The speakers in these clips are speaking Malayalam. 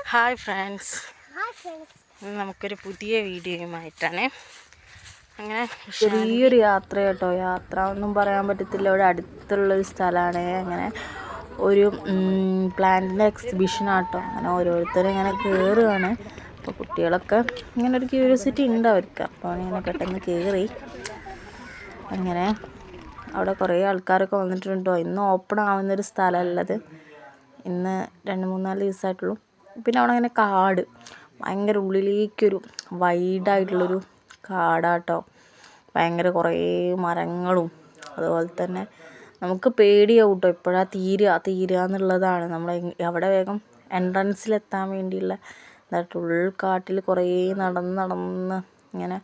ഹായ് ഫ്രണ്ട്സ്, നമുക്കൊരു പുതിയ വീഡിയോയുമായിട്ടാണ്. അങ്ങനെ ചെറിയൊരു യാത്ര കേട്ടോ. യാത്ര ഒന്നും പറയാൻ പറ്റത്തില്ല, ഇവിടെ അടുത്തുള്ളൊരു സ്ഥലമാണ്. അങ്ങനെ ഒരു പ്ലാന്റിൻ്റെ എക്സിബിഷനാട്ടോ. അങ്ങനെ ഓരോരുത്തരും ഇങ്ങനെ കയറുകയാണ്. അപ്പോൾ കുട്ടികളൊക്കെ ഇങ്ങനെ ഒരു ക്യൂരിയോസിറ്റി ഉണ്ട് അവർക്ക്. അപ്പോൾ ഇങ്ങനെ പെട്ടെന്ന് കയറി. അങ്ങനെ അവിടെ കുറേ ആൾക്കാരൊക്കെ വന്നിട്ടുണ്ടോ. ഇന്ന് ഓപ്പൺ ആവുന്നൊരു സ്ഥലമല്ലത്. ഇന്ന് 2-3-4 ദിവസമായിട്ടുള്ളൂ. പിന്നെ അവിടെ അങ്ങനെ കാട്, ഭയങ്കര ഉള്ളിലേക്കൊരു വൈഡായിട്ടുള്ളൊരു കാടാട്ടോ. ഭയങ്കര കുറേ മരങ്ങളും അതുപോലെ തന്നെ നമുക്ക് പേടിയാവും കേട്ടോ. എപ്പോഴാണ് തീരുക എന്നുള്ളതാണ്. നമ്മൾ അവിടെ വേഗം എൻട്രൻസിലെത്താൻ വേണ്ടിയുള്ള ഇതായിട്ട് ഉൾക്കാട്ടിൽ കുറേ നടന്ന് ഇങ്ങനെ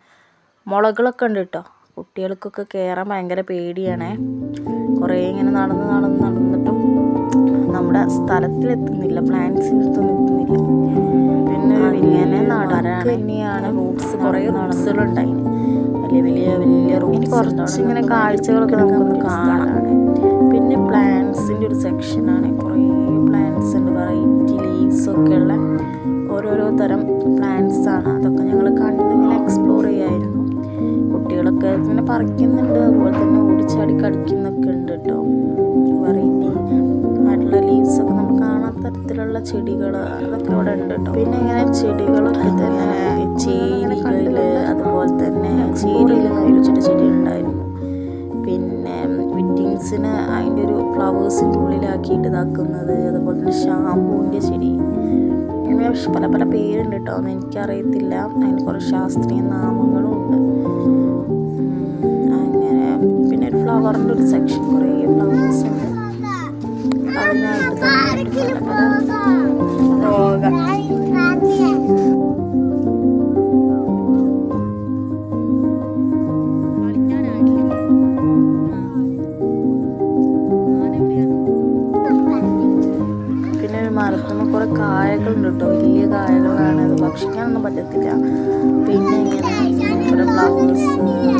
മുളകളൊക്കെ ഉണ്ട് കേട്ടോ. കുട്ടികൾക്കൊക്കെ കയറാൻ ഭയങ്കര പേടിയാണേ. കുറേ ഇങ്ങനെ നടന്നിട്ടും നമ്മുടെ സ്ഥലത്തിലെത്തുന്നില്ല, പ്ലാന്റ്സിൻ്റെ അടുത്തൊന്നും എത്തുന്നില്ല. പിന്നെ ഇങ്ങനെ നടക്ക് തന്നെയാണ്. റൂട്ട്സ് കുറേ റൂട്ട്സുകളുണ്ടായി, വലിയ റൂട്ട്സ്. കുറച്ച് ഇങ്ങനെ കാഴ്ചകളൊക്കെ നമുക്കൊന്ന് കാണാനാണ്. പിന്നെ പ്ലാന്റ്സിൻ്റെ ഒരു സെക്ഷനാണ്. കുറേ പ്ലാന്റ്സ് ഉണ്ട്, വെറൈറ്റി ലീവ്സൊക്കെ ഉള്ള ഓരോരോ തരം പ്ലാന്റ്സ് ആണ്. അതൊക്കെ ഞങ്ങൾ കണ്ടിങ്ങനെ എക്സ്പ്ലോർ ചെയ്യായിരുന്നു. കുട്ടികളൊക്കെ ഇങ്ങനെ പറിക്കുന്നുണ്ട്, അതുപോലെ തന്നെ ഓടിച്ചാടി കളിക്കുന്നൊക്കെ ഉണ്ട് കേട്ടോ. വെറൈറ്റി ആയിട്ടുള്ള ലീവ്സൊക്കെ നമ്മൾ കാണാത്ത തരത്തിലുള്ള ചെടികൾ അതൊക്കെ ഇവിടെ ഉണ്ട് കേട്ടോ. പിന്നെ ഇങ്ങനെ ചെടികളൊക്കെ തന്നെ ചേരികൾ, അതുപോലെ തന്നെ ചേരിയിൽ കഴിച്ചിട്ട് ചെടി ഉണ്ടായിരുന്നു. പിന്നെ വിറ്റിങ്സിന് അതിൻ്റെ ഒരു ഫ്ലവേഴ്സിൻ്റെ ഉള്ളിലാക്കിയിട്ട് ഇതാക്കുന്നത്, അതുപോലെ തന്നെ ഷാമ്പൂവിൻ്റെ ചെടി, അങ്ങനെ പല പേരുണ്ട് കേട്ടോ. ഒന്നും എനിക്കറിയത്തില്ല. അതിന് കുറേ ശാസ്ത്രീയ നാമങ്ങളും ഉണ്ട്. അങ്ങനെ പിന്നെ ഒരു ഫ്ലവറിൻ്റെ ഒരു സെക്ഷൻ, കുറേ ഫ്ലവേഴ്സ് ഉണ്ട്. അതിനായിട്ട് തന്നെ രോഗം. പിന്നെ ഒരു മരത്തുമ്പോൾ കുറേ കായകളുണ്ട് കേട്ടോ. വലിയ കായകളാണ്, അത് ഭക്ഷിക്കാനൊന്നും പറ്റത്തില്ല. പിന്നെ ഇങ്ങനെ കുറേ ഫ്ലവേഴ്സ്,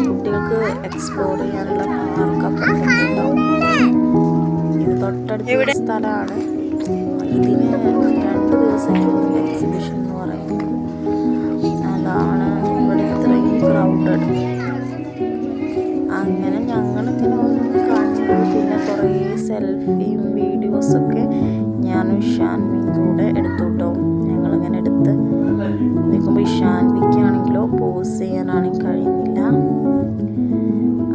കുട്ടികൾക്ക് എക്സ്പ്ലോർ ചെയ്യാനുള്ള പാർക്കൊക്കെ ഉണ്ടാവും. ഇത് തൊട്ടടുത്ത സ്ഥലമാണ്. ഇതിന് 2 ദിവസമായിട്ടുള്ള എക്സിബിഷൻ എന്ന് പറയുന്നത്. അതാണ് ഇവിടെ ഇത്രയും ക്രൗഡഡ്. അങ്ങനെ ഞങ്ങളിങ്ങനെ ഒന്ന് കണ്ടു. പിന്നെ കുറേ സെൽഫിയും വീഡിയോസൊക്കെ ഞാനും ഇഷാൻവിയും കൂടെ എടുത്തു കേട്ടോ. ഞങ്ങളിങ്ങനെ എടുത്ത് നിൽക്കുമ്പോൾ ഇഷാൻവിക്കാണെങ്കിലോ പോസ് ചെയ്യാനാണെങ്കിൽ കഴിയുന്നില്ല.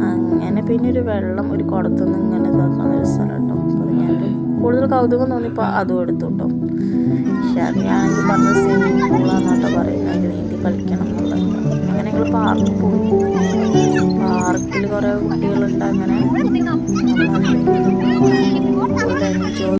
അങ്ങനെ പിന്നെ ഒരു വെള്ളം ഒരു കുടത്തുനിന്ന് ഇങ്ങനെ ഇതാക്കുന്ന ഒരു സ്ഥലം കേട്ടോ. അപ്പോൾ ഞാൻ കൂടുതൽ കൗതുകം തോന്നിയപ്പോൾ അതും എടുത്തു കേട്ടോ. ഷാൻവിയാണെങ്കിൽ പറഞ്ഞ സ്വിമ്മിങ് പൂളാണെന്നോട്ടോ പറയുന്നത്, നീന്തി കളിക്കണം എന്നുള്ളത്. അങ്ങനെ ഞങ്ങൾ പാർക്കിൽ പോയി. പാർക്കിൽ കുറേ കുട്ടികളുണ്ട്. അങ്ങനെ